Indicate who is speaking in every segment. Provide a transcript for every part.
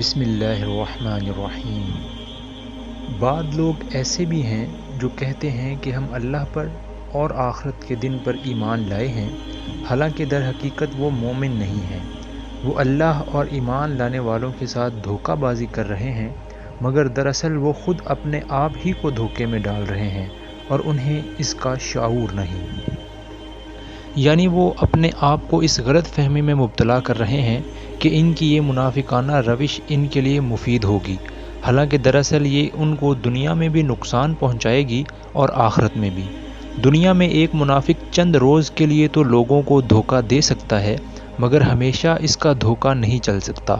Speaker 1: بسم اللہ الرحمن الرحیم۔ بعض لوگ ایسے بھی ہیں جو کہتے ہیں کہ ہم اللہ پر اور آخرت کے دن پر ایمان لائے ہیں، حالانکہ در حقیقت وہ مومن نہیں ہیں۔ وہ اللہ اور ایمان لانے والوں کے ساتھ دھوکہ بازی کر رہے ہیں، مگر دراصل وہ خود اپنے آپ ہی کو دھوکے میں ڈال رہے ہیں اور انہیں اس کا شعور نہیں۔ یعنی وہ اپنے آپ کو اس غلط فہمی میں مبتلا کر رہے ہیں کہ ان کی یہ منافقانہ روش ان کے لیے مفید ہوگی، حالانکہ دراصل یہ ان کو دنیا میں بھی نقصان پہنچائے گی اور آخرت میں بھی۔ دنیا میں ایک منافق چند روز کے لیے تو لوگوں کو دھوکہ دے سکتا ہے، مگر ہمیشہ اس کا دھوکہ نہیں چل سکتا۔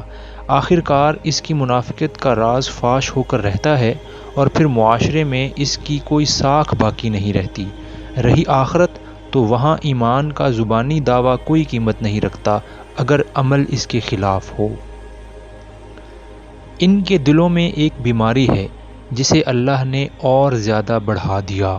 Speaker 1: آخر کار اس کی منافقت کا راز فاش ہو کر رہتا ہے اور پھر معاشرے میں اس کی کوئی ساکھ باقی نہیں رہتی۔ رہی آخرت تو وہاں ایمان کا زبانی دعویٰ کوئی قیمت نہیں رکھتا اگر عمل اس کے خلاف ہو۔ ان کے دلوں میں ایک بیماری ہے جسے اللہ نے اور زیادہ بڑھا دیا۔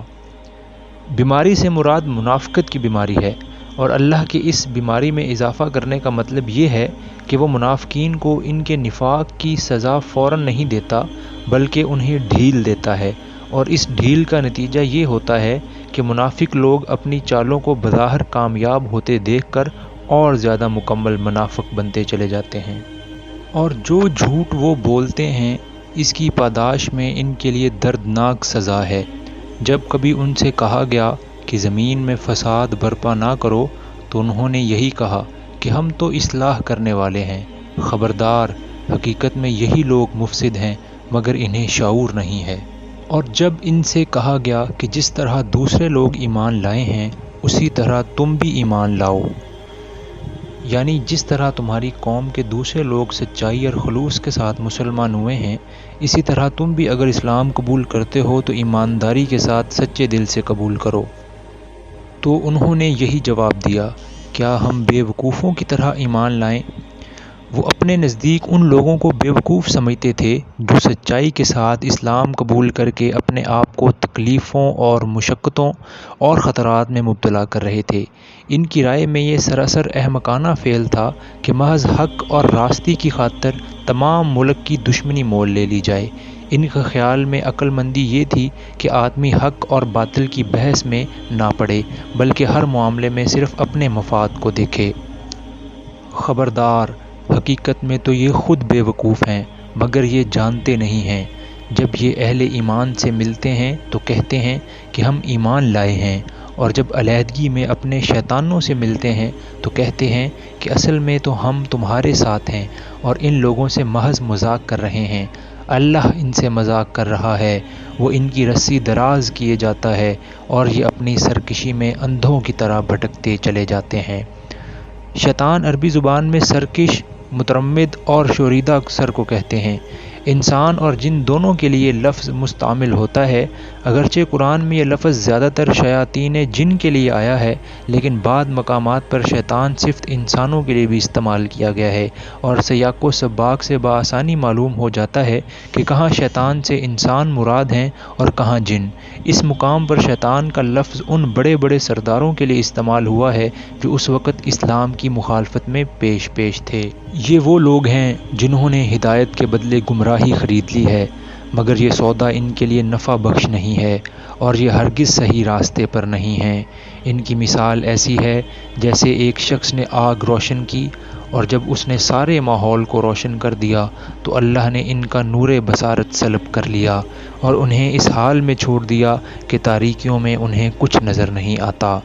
Speaker 1: بیماری سے مراد منافقت کی بیماری ہے، اور اللہ کی اس بیماری میں اضافہ کرنے کا مطلب یہ ہے کہ وہ منافقین کو ان کے نفاق کی سزا فوراً نہیں دیتا، بلکہ انہیں ڈھیل دیتا ہے، اور اس ڈھیل کا نتیجہ یہ ہوتا ہے کہ منافق لوگ اپنی چالوں کو بظاہر کامیاب ہوتے دیکھ کر اور زیادہ مکمل منافق بنتے چلے جاتے ہیں، اور جو جھوٹ وہ بولتے ہیں اس کی پاداش میں ان کے لیے دردناک سزا ہے۔ جب کبھی ان سے کہا گیا کہ زمین میں فساد برپا نہ کرو تو انہوں نے یہی کہا کہ ہم تو اصلاح کرنے والے ہیں۔ خبردار، حقیقت میں یہی لوگ مفسد ہیں مگر انہیں شعور نہیں ہے۔ اور جب ان سے کہا گیا کہ جس طرح دوسرے لوگ ایمان لائے ہیں اسی طرح تم بھی ایمان لاؤ، یعنی جس طرح تمہاری قوم کے دوسرے لوگ سچائی اور خلوص کے ساتھ مسلمان ہوئے ہیں، اسی طرح تم بھی اگر اسلام قبول کرتے ہو تو ایمانداری کے ساتھ سچے دل سے قبول کرو۔ تو انہوں نے یہی جواب دیا، کیا ہم بے وقوفوں کی طرح ایمان لائیں؟ وہ اپنے نزدیک ان لوگوں کو بے وقوف سمجھتے تھے جو سچائی کے ساتھ اسلام قبول کر کے اپنے آپ کو تکلیفوں اور مشقتوں اور خطرات میں مبتلا کر رہے تھے۔ ان کی رائے میں یہ سراسر احمقانہ فعل تھا کہ محض حق اور راستی کی خاطر تمام ملک کی دشمنی مول لے لی جائے۔ ان کے خیال میں عقل مندی یہ تھی کہ آدمی حق اور باطل کی بحث میں نہ پڑے، بلکہ ہر معاملے میں صرف اپنے مفاد کو دیکھے۔ خبردار، حقیقت میں تو یہ خود بے وقوف ہیں مگر یہ جانتے نہیں ہیں۔ جب یہ اہل ایمان سے ملتے ہیں تو کہتے ہیں کہ ہم ایمان لائے ہیں، اور جب علیحدگی میں اپنے شیطانوں سے ملتے ہیں تو کہتے ہیں کہ اصل میں تو ہم تمہارے ساتھ ہیں اور ان لوگوں سے محض مذاق کر رہے ہیں۔ اللہ ان سے مذاق کر رہا ہے، وہ ان کی رسی دراز کیے جاتا ہے اور یہ اپنی سرکشی میں اندھوں کی طرح بھٹکتے چلے جاتے ہیں۔ شیطان عربی زبان میں سرکش، مترمد اور شوریدہ اکثر کو کہتے ہیں۔ انسان اور جن دونوں کے لیے لفظ مستعمل ہوتا ہے، اگرچہ قرآن میں یہ لفظ زیادہ تر شیاطین جن کے لیے آیا ہے، لیکن بعض مقامات پر شیطان صفت انسانوں کے لیے بھی استعمال کیا گیا ہے، اور سیاق و سباق سے بآسانی معلوم ہو جاتا ہے کہ کہاں شیطان سے انسان مراد ہیں اور کہاں جن۔ اس مقام پر شیطان کا لفظ ان بڑے بڑے سرداروں کے لیے استعمال ہوا ہے جو اس وقت اسلام کی مخالفت میں پیش تھے۔ یہ وہ لوگ ہیں جنہوں نے ہدایت کے بدلے گمراہی خرید لی ہے، مگر یہ سودا ان کے لیے نفع بخش نہیں ہے اور یہ ہرگز صحیح راستے پر نہیں ہیں۔ ان کی مثال ایسی ہے جیسے ایک شخص نے آگ روشن کی، اور جب اس نے سارے ماحول کو روشن کر دیا تو اللہ نے ان کا نور بصارت سلب کر لیا اور انہیں اس حال میں چھوڑ دیا کہ تاریکیوں میں انہیں کچھ نظر نہیں آتا۔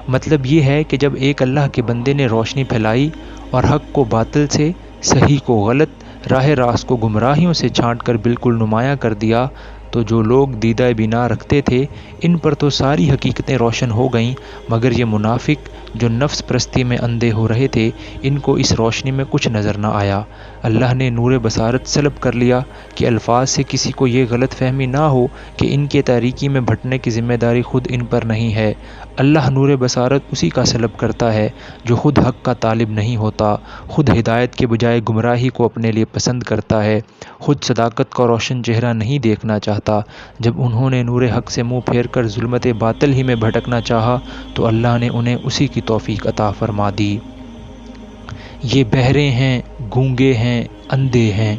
Speaker 1: مطلب یہ ہے کہ جب ایک اللہ کے بندے نے روشنی پھیلائی اور حق کو باطل سے، صحیح کو غلط، راہ راست کو گمراہیوں سے چھانٹ کر بالکل نمایاں کر دیا، تو جو لوگ دیدہ بینا رکھتے تھے ان پر تو ساری حقیقتیں روشن ہو گئیں، مگر یہ منافق جو نفس پرستی میں اندھے ہو رہے تھے ان کو اس روشنی میں کچھ نظر نہ آیا۔ اللہ نے نور بصارت سلب کر لیا کہ الفاظ سے کسی کو یہ غلط فہمی نہ ہو کہ ان کے تاریکی میں بھٹنے کی ذمہ داری خود ان پر نہیں ہے۔ اللہ نور بصارت اسی کا سلب کرتا ہے جو خود حق کا طالب نہیں ہوتا، خود ہدایت کے بجائے گمراہی کو اپنے لیے پسند کرتا ہے، خود صداقت کا روشن چہرہ نہیں دیکھنا چاہتا۔ جب انہوں نے نور حق سے منہ پھیر کر ظلمت باطل ہی میں بھٹکنا چاہا تو اللہ نے انہیں اسی کی توفیق عطا فرما دی۔ یہ بہرے ہیں، گونگے ہیں، اندھے ہیں۔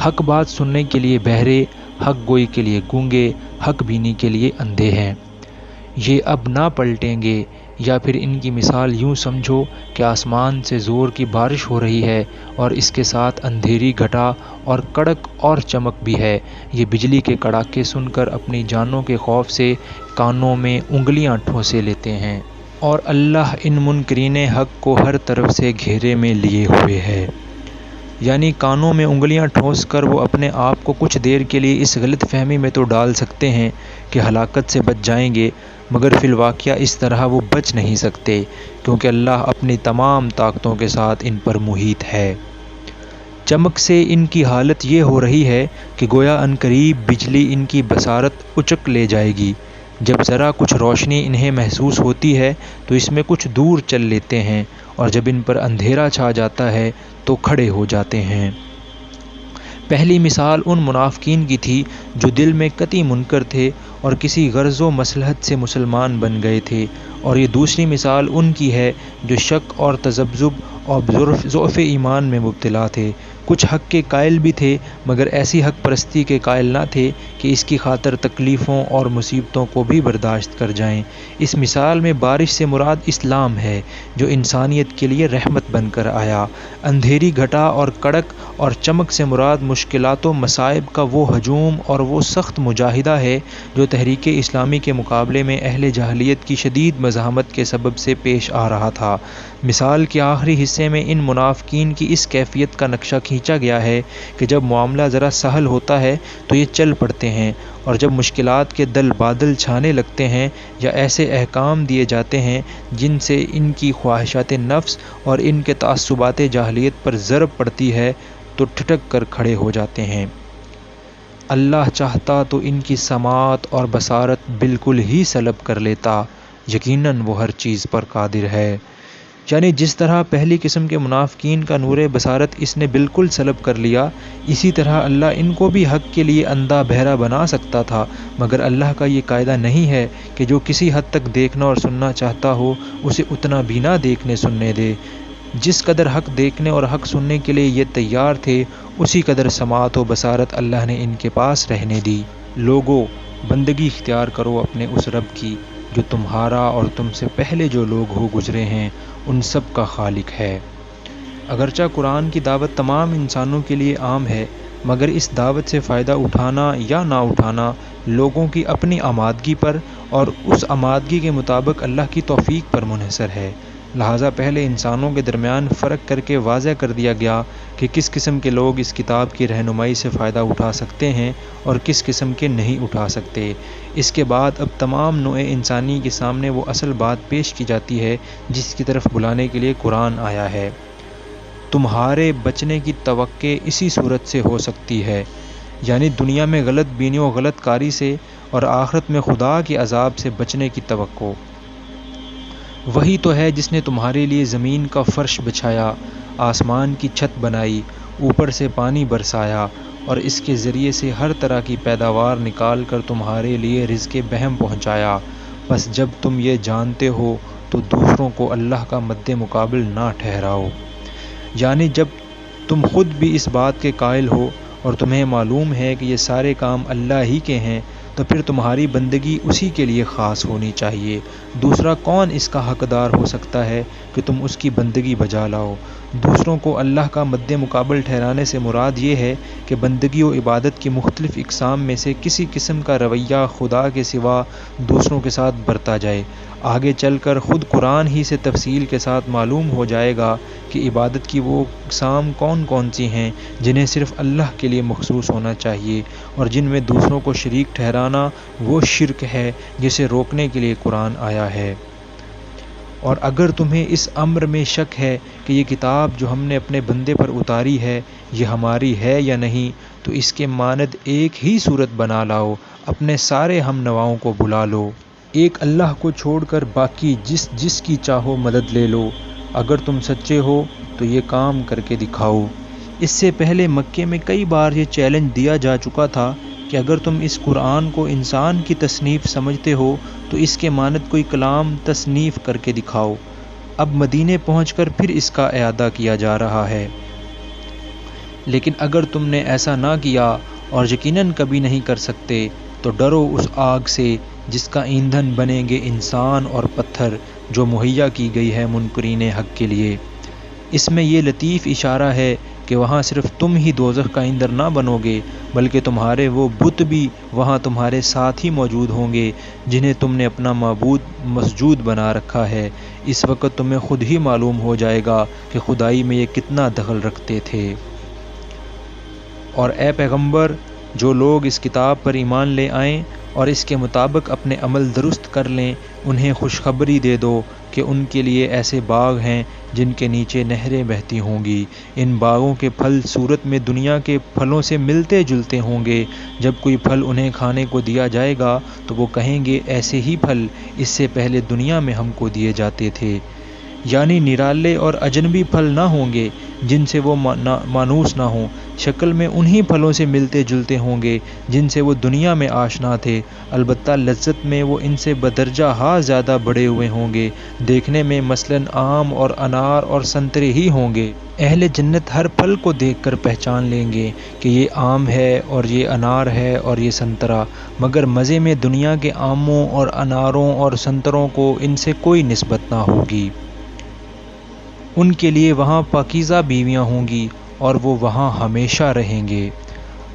Speaker 1: حق بات سننے کے لیے بہرے، حق گوئی کے لیے گونگے، حق بینی کے لیے اندھے ہیں۔ یہ اب نہ پلٹیں گے، یا پھر ان کی مثال یوں سمجھو کہ آسمان سے زور کی بارش ہو رہی ہے اور اس کے ساتھ اندھیری گھٹا اور کڑک اور چمک بھی ہے۔ یہ بجلی کے کڑاکے سن کر اپنی جانوں کے خوف سے کانوں میں انگلیاں ٹھونسے لیتے ہیں، اور اللہ ان منکرین حق کو ہر طرف سے گھیرے میں لیے ہوئے ہے۔ یعنی کانوں میں انگلیاں ٹھونس کر وہ اپنے آپ کو کچھ دیر کے لیے اس غلط فہمی میں تو ڈال سکتے ہیں کہ ہلاکت سے بچ جائیں گے، مگر فی الواقعہ اس طرح وہ بچ نہیں سکتے، کیونکہ اللہ اپنی تمام طاقتوں کے ساتھ ان پر محیط ہے۔ چمک سے ان کی حالت یہ ہو رہی ہے کہ گویا عنقریب بجلی ان کی بصارت اچک لے جائے گی۔ جب ذرا کچھ روشنی انہیں محسوس ہوتی ہے تو اس میں کچھ دور چل لیتے ہیں، اور جب ان پر اندھیرا چھا جاتا ہے تو کھڑے ہو جاتے ہیں۔ پہلی مثال ان منافقین کی تھی جو دل میں قطعی منکر تھے اور کسی غرض و مصلحت سے مسلمان بن گئے تھے، اور یہ دوسری مثال ان کی ہے جو شک اور تذبذب اور ضعف ایمان میں مبتلا تھے۔ کچھ حق کے قائل بھی تھے، مگر ایسی حق پرستی کے قائل نہ تھے کہ اس کی خاطر تکلیفوں اور مصیبتوں کو بھی برداشت کر جائیں۔ اس مثال میں بارش سے مراد اسلام ہے، جو انسانیت کے لیے رحمت بن کر آیا۔ اندھیری گھٹا اور کڑک اور چمک سے مراد مشکلات و مصائب کا وہ ہجوم اور وہ سخت مجاہدہ ہے جو تحریک اسلامی کے مقابلے میں اہل جاہلیت کی شدید مزاحمت کے سبب سے پیش آ رہا تھا۔ مثال کے آخری حصے میں ان منافقین کی اس کیفیت کا نقشہ کھینچا گیا ہے کہ جب معاملہ ذرا سہل ہوتا ہے تو یہ چل پڑتے ہیں، اور جب مشکلات کے دل بادل چھانے لگتے ہیں یا ایسے احکام دیے جاتے ہیں جن سے ان کی خواہشات نفس اور ان کے تعصبات جاہلیت پر ضرب پڑتی ہے تو ٹھٹک کر کھڑے ہو جاتے ہیں۔ اللہ چاہتا تو ان کی سماعت اور بصارت بالکل ہی سلب کر لیتا، یقیناً وہ ہر چیز پر قادر ہے۔ یعنی جس طرح پہلی قسم کے منافقین کا نور بصارت اس نے بالکل سلب کر لیا، اسی طرح اللہ ان کو بھی حق کے لیے اندھا بہرا بنا سکتا تھا، مگر اللہ کا یہ قاعدہ نہیں ہے کہ جو کسی حد تک دیکھنا اور سننا چاہتا ہو اسے اتنا بھی نہ دیکھنے سننے دے۔ جس قدر حق دیکھنے اور حق سننے کے لیے یہ تیار تھے، اسی قدر سماعت و بصارت اللہ نے ان کے پاس رہنے دی۔ لوگو، بندگی اختیار کرو اپنے اس رب کی جو تمہارا اور تم سے پہلے جو لوگ ہو گزرے ہیں ان سب کا خالق ہے۔ اگرچہ قرآن کی دعوت تمام انسانوں کے لیے عام ہے، مگر اس دعوت سے فائدہ اٹھانا یا نہ اٹھانا لوگوں کی اپنی آمادگی پر اور اس آمادگی کے مطابق اللہ کی توفیق پر منحصر ہے۔ لہٰذا پہلے انسانوں کے درمیان فرق کر کے واضح کر دیا گیا کہ کس قسم کے لوگ اس کتاب کی رہنمائی سے فائدہ اٹھا سکتے ہیں اور کس قسم کے نہیں اٹھا سکتے۔ اس کے بعد اب تمام نوع انسانی کے سامنے وہ اصل بات پیش کی جاتی ہے جس کی طرف بلانے کے لیے قرآن آیا ہے۔ تمہارے بچنے کی توقع اسی صورت سے ہو سکتی ہے، یعنی دنیا میں غلط بینی و غلط کاری سے، اور آخرت میں خدا کے عذاب سے بچنے کی توقع۔ وہی تو ہے جس نے تمہارے لیے زمین کا فرش بچھایا، آسمان کی چھت بنائی، اوپر سے پانی برسایا، اور اس کے ذریعے سے ہر طرح کی پیداوار نکال کر تمہارے لیے رزق بہم پہنچایا۔ بس جب تم یہ جانتے ہو تو دوسروں کو اللہ کا مد مقابل نہ ٹھہراؤ۔ یعنی جب تم خود بھی اس بات کے قائل ہو اور تمہیں معلوم ہے کہ یہ سارے کام اللہ ہی کے ہیں، تو پھر تمہاری بندگی اسی کے لیے خاص ہونی چاہیے۔ دوسرا کون اس کا حقدار ہو سکتا ہے کہ تم اس کی بندگی بجا لاؤ؟ دوسروں کو اللہ کا مد مقابل ٹھہرانے سے مراد یہ ہے کہ بندگی و عبادت کی مختلف اقسام میں سے کسی قسم کا رویہ خدا کے سوا دوسروں کے ساتھ برتا جائے۔ آگے چل کر خود قرآن ہی سے تفصیل کے ساتھ معلوم ہو جائے گا کہ عبادت کی وہ اقسام کون کون سی ہیں جنہیں صرف اللہ کے لیے مخصوص ہونا چاہیے، اور جن میں دوسروں کو شریک ٹھہرانا وہ شرک ہے جسے روکنے کے لیے قرآن آیا ہے۔ اور اگر تمہیں اس امر میں شک ہے کہ یہ کتاب جو ہم نے اپنے بندے پر اتاری ہے یہ ہماری ہے یا نہیں، تو اس کے مانند ایک ہی صورت بنا لاؤ، اپنے سارے ہم نواؤں کو بلا لو، ایک اللہ کو چھوڑ کر باقی جس کی چاہو مدد لے لو۔ اگر تم سچے ہو تو یہ کام کر کے دکھاؤ۔ اس سے پہلے مکے میں کئی بار یہ چیلنج دیا جا چکا تھا کہ اگر تم اس قرآن کو انسان کی تصنیف سمجھتے ہو تو اس کے مانند کوئی کلام تصنیف کر کے دکھاؤ۔ اب مدینے پہنچ کر پھر اس کا اعادہ کیا جا رہا ہے۔ لیکن اگر تم نے ایسا نہ کیا اور یقیناً کبھی نہیں کر سکتے تو ڈرو اس آگ سے جس کا ایندھن بنیں گے انسان اور پتھر، جو مہیا کی گئی ہے منکرین حق کے لیے۔ اس میں یہ لطیف اشارہ ہے کہ وہاں صرف تم ہی دوزخ کا ایندھن نہ بنو گے، بلکہ تمہارے وہ بت بھی وہاں تمہارے ساتھ ہی موجود ہوں گے جنہیں تم نے اپنا معبود مسجود بنا رکھا ہے۔ اس وقت تمہیں خود ہی معلوم ہو جائے گا کہ خدائی میں یہ کتنا دخل رکھتے تھے۔ اور اے پیغمبر، جو لوگ اس کتاب پر ایمان لے آئیں اور اس کے مطابق اپنے عمل درست کر لیں، انہیں خوشخبری دے دو کہ ان کے لیے ایسے باغ ہیں جن کے نیچے نہریں بہتی ہوں گی۔ ان باغوں کے پھل صورت میں دنیا کے پھلوں سے ملتے جلتے ہوں گے۔ جب کوئی پھل انہیں کھانے کو دیا جائے گا تو وہ کہیں گے ایسے ہی پھل اس سے پہلے دنیا میں ہم کو دیے جاتے تھے۔ یعنی نرالے اور اجنبی پھل نہ ہوں گے جن سے وہ مانوس نہ ہوں، شکل میں انہی پھلوں سے ملتے جلتے ہوں گے جن سے وہ دنیا میں آشنا تھے، البتہ لذت میں وہ ان سے بدرجہ ہاں زیادہ بڑے ہوئے ہوں گے۔ دیکھنے میں مثلاً آم اور انار اور سنترے ہی ہوں گے۔ اہل جنت ہر پھل کو دیکھ کر پہچان لیں گے کہ یہ آم ہے اور یہ انار ہے اور یہ سنترا، مگر مزے میں دنیا کے آموں اور اناروں اور سنتروں کو ان سے کوئی نسبت نہ ہوگی۔ ان کے لیے وہاں پاکیزہ بیویاں ہوں گی اور وہ وہاں ہمیشہ رہیں گے۔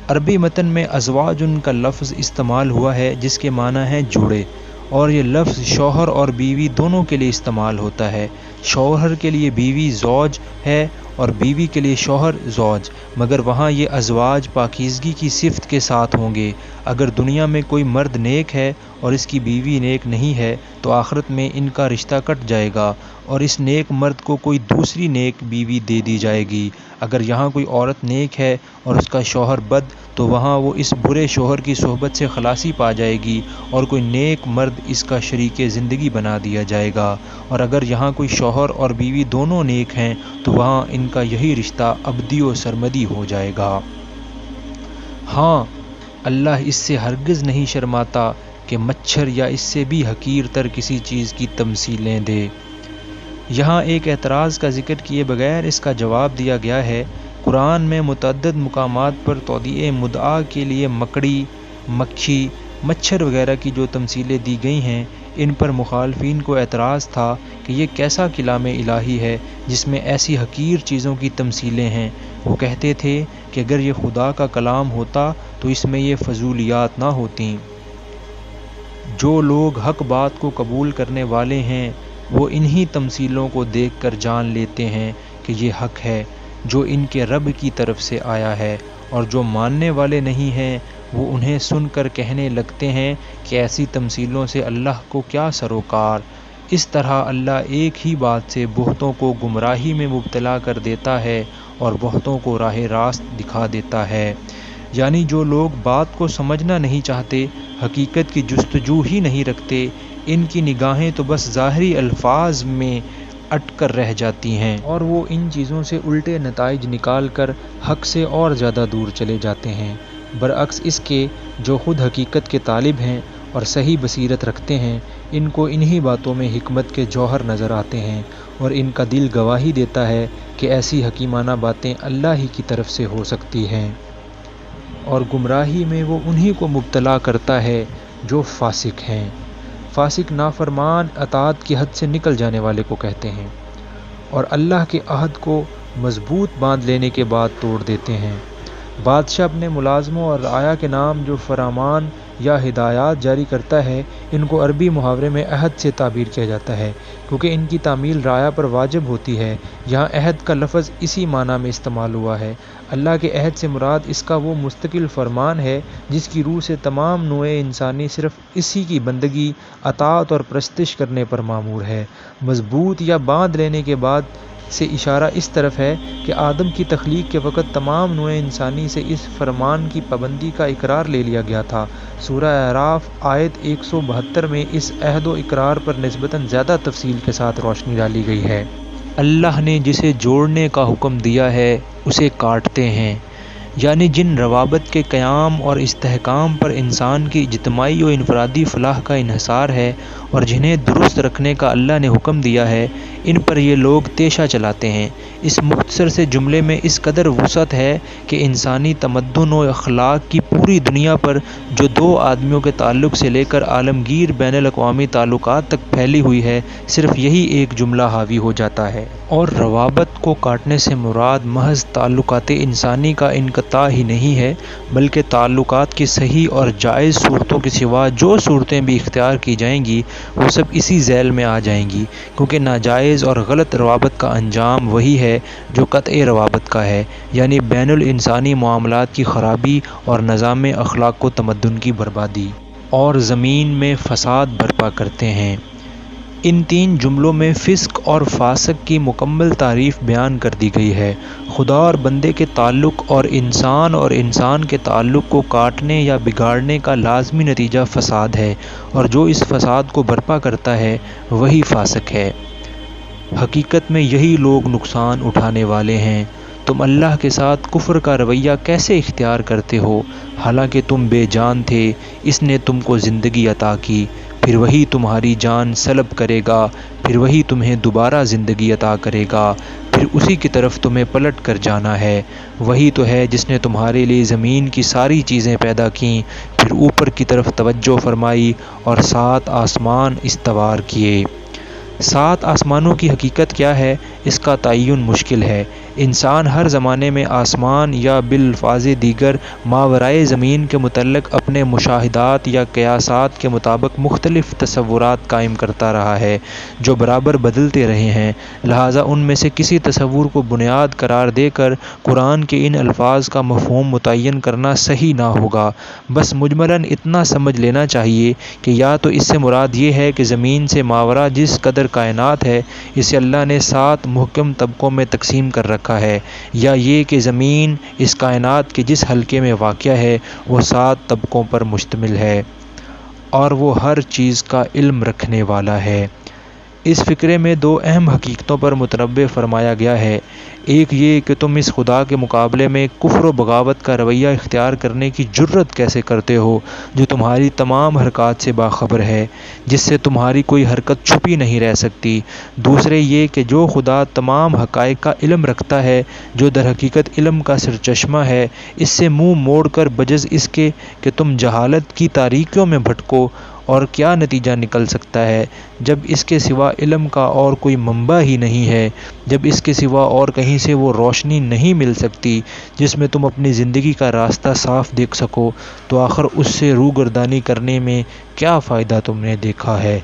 Speaker 1: عربی متن میں ازواج کا لفظ استعمال ہوا ہے جس کے معنی ہے جوڑے، اور یہ لفظ شوہر اور بیوی دونوں کے لیے استعمال ہوتا ہے۔ شوہر کے لیے بیوی زوج ہے اور بیوی کے لیے شوہر زوج، مگر وہاں یہ ازواج پاکیزگی کی صفت کے ساتھ ہوں گے۔ اگر دنیا میں کوئی مرد نیک ہے اور اس کی بیوی نیک نہیں ہے تو آخرت میں ان کا رشتہ کٹ جائے گا اور اس نیک مرد کو کوئی دوسری نیک بیوی دے دی جائے گی۔ اگر یہاں کوئی عورت نیک ہے اور اس کا شوہر بد، تو وہاں وہ اس برے شوہر کی صحبت سے خلاصی پا جائے گی اور کوئی نیک مرد اس کا شریک زندگی بنا دیا جائے گا۔ اور اگر یہاں کوئی شوہر اور بیوی دونوں نیک ہیں تو وہاں ان کا یہی رشتہ ابدی و سرمدی ہو جائے گا۔ ہاں، اللہ اس سے ہرگز نہیں شرماتا کہ مچھر یا اس سے بھی حقیر تر کسی چیز کی تمثیلیں دے۔ یہاں ایک اعتراض کا ذکر کیے بغیر اس کا جواب دیا گیا ہے۔ قرآن میں متعدد مقامات پر توضیع مدعا کے لیے مکڑی، مکھی، مچھر وغیرہ کی جو تمثیلیں دی گئی ہیں، ان پر مخالفین کو اعتراض تھا کہ یہ کیسا کلام الہی ہے جس میں ایسی حقیر چیزوں کی تمثیلیں ہیں۔ وہ کہتے تھے کہ اگر یہ خدا کا کلام ہوتا تو اس میں یہ فضولیات نہ ہوتیں۔ جو لوگ حق بات کو قبول کرنے والے ہیں وہ انہی تمثیلوں کو دیکھ کر جان لیتے ہیں کہ یہ حق ہے جو ان کے رب کی طرف سے آیا ہے، اور جو ماننے والے نہیں ہیں وہ انہیں سن کر کہنے لگتے ہیں کہ ایسی تمثیلوں سے اللہ کو کیا سروکار۔ اس طرح اللہ ایک ہی بات سے بہتوں کو گمراہی میں مبتلا کر دیتا ہے اور بہتوں کو راہ راست دکھا دیتا ہے۔ یعنی جو لوگ بات کو سمجھنا نہیں چاہتے، حقیقت کی جستجو ہی نہیں رکھتے، ان کی نگاہیں تو بس ظاہری الفاظ میں اٹ کر رہ جاتی ہیں اور وہ ان چیزوں سے الٹے نتائج نکال کر حق سے اور زیادہ دور چلے جاتے ہیں، برعکس اس کے جو خود حقیقت کے طالب ہیں اور صحیح بصیرت رکھتے ہیں، ان کو انہی باتوں میں حکمت کے جوہر نظر آتے ہیں، اور ان کا دل گواہی دیتا ہے کہ ایسی حکیمانہ باتیں اللہ ہی کی طرف سے ہو سکتی ہیں، اور گمراہی میں وہ انہی کو مبتلا کرتا ہے جو فاسق ہیں۔ فاسق نافرمان اطاعت کی حد سے نکل جانے والے کو کہتے ہیں، اور اللہ کے عہد کو مضبوط باندھ لینے کے بعد توڑ دیتے ہیں۔ بادشاہ اپنے ملازموں اور رعایا کے نام جو فرمان یا ہدایات جاری کرتا ہے، ان کو عربی محاورے میں عہد سے تعبیر کیا جاتا ہے، کیونکہ ان کی تعمیل رعایا پر واجب ہوتی ہے۔ یہاں عہد کا لفظ اسی معنی میں استعمال ہوا ہے۔ اللہ کے عہد سے مراد اس کا وہ مستقل فرمان ہے جس کی روح سے تمام نوع انسانی صرف اسی کی بندگی، اطاعت اور پرستش کرنے پر مامور ہے۔ مضبوط یا باندھ لینے کے بعد سے اشارہ اس طرف ہے کہ آدم کی تخلیق کے وقت تمام نوع انسانی سے اس فرمان کی پابندی کا اقرار لے لیا گیا تھا۔ سورہ اعراف آیت 172 میں اس عہد و اقرار پر نسبتاً زیادہ تفصیل کے ساتھ روشنی ڈالی گئی ہے۔ اللہ نے جسے جوڑنے کا حکم دیا ہے اسے کاٹتے ہیں، یعنی جن روابط کے قیام اور استحکام پر انسان کی اجتماعی و انفرادی فلاح کا انحصار ہے اور جنہیں درست رکھنے کا اللہ نے حکم دیا ہے، ان پر یہ لوگ تیشہ چلاتے ہیں۔ اس مختصر سے جملے میں اس قدر وسعت ہے کہ انسانی تمدن و اخلاق کی پوری دنیا پر جو دو آدمیوں کے تعلق سے لے کر عالمگیر بین الاقوامی تعلقات تک پھیلی ہوئی ہے، صرف یہی ایک جملہ حاوی ہو جاتا ہے۔ اور روابط کو کاٹنے سے مراد محض تعلقات انسانی کا انقطاع ہی نہیں ہے، بلکہ تعلقات کی صحیح اور جائز صورتوں کے سوا جو صورتیں بھی اختیار کی جائیں گی وہ سب اسی ذیل میں آ جائیں گی، کیونکہ ناجائز اور غلط روابط کا انجام وہی ہے جو قطعی روابط کا ہے، یعنی بین الانسانی معاملات کی خرابی اور نظام اخلاق و تمدن کی بربادی اور زمین میں فساد برپا کرتے ہیں۔ ان تین جملوں میں فسق اور فاسق کی مکمل تعریف بیان کر دی گئی ہے۔ خدا اور بندے کے تعلق اور انسان کے تعلق کو کاٹنے یا بگاڑنے کا لازمی نتیجہ فساد ہے، اور جو اس فساد کو برپا کرتا ہے وہی فاسق ہے۔ حقیقت میں یہی لوگ نقصان اٹھانے والے ہیں۔ تم اللہ کے ساتھ کفر کا رویہ کیسے اختیار کرتے ہو، حالانکہ تم بے جان تھے، اس نے تم کو زندگی عطا کی، پھر وہی تمہاری جان سلب کرے گا، پھر وہی تمہیں دوبارہ زندگی عطا کرے گا، پھر اسی کی طرف تمہیں پلٹ کر جانا ہے۔ وہی تو ہے جس نے تمہارے لیے زمین کی ساری چیزیں پیدا کیں، پھر اوپر کی طرف توجہ فرمائی اور 7 آسمان استوار کیے۔ 7 آسمانوں کی حقیقت کیا ہے، اس کا تعین مشکل ہے۔ انسان ہر زمانے میں آسمان یا بالفاظ دیگر ماورائے زمین کے متعلق اپنے مشاہدات یا قیاسات کے مطابق مختلف تصورات قائم کرتا رہا ہے، جو برابر بدلتے رہے ہیں، لہٰذا ان میں سے کسی تصور کو بنیاد قرار دے کر قرآن کے ان الفاظ کا مفہوم متعین کرنا صحیح نہ ہوگا۔ بس مجملاً اتنا سمجھ لینا چاہیے کہ یا تو اس سے مراد یہ ہے کہ زمین سے ماورا جس قدر کائنات ہے، اسے اللہ نے 7 محکم طبقوں میں تقسیم کر رکھا ہے، یا یہ کہ زمین اس کائنات کے جس حلقے میں واقع ہے وہ 7 طبقوں پر مشتمل ہے، اور وہ ہر چیز کا علم رکھنے والا ہے۔ اس فقرے میں 2 اہم حقیقتوں پر متنبہ فرمایا گیا ہے۔ ایک یہ کہ تم اس خدا کے مقابلے میں کفر و بغاوت کا رویہ اختیار کرنے کی جرأت کیسے کرتے ہو، جو تمہاری تمام حرکات سے باخبر ہے، جس سے تمہاری کوئی حرکت چھپی نہیں رہ سکتی۔ دوسرے یہ کہ جو خدا تمام حقائق کا علم رکھتا ہے، جو در حقیقت علم کا سرچشمہ ہے، اس سے منہ موڑ کر بجز اس کے کہ تم جہالت کی تاریکیوں میں بھٹکو، اور کیا نتیجہ نکل سکتا ہے جب اس کے سوا علم کا اور کوئی منبع ہی نہیں ہے، جب اس کے سوا اور کہیں سے وہ روشنی نہیں مل سکتی جس میں تم اپنی زندگی کا راستہ صاف دیکھ سکو، تو آخر اس سے روگردانی کرنے میں کیا فائدہ تم نے دیکھا ہے؟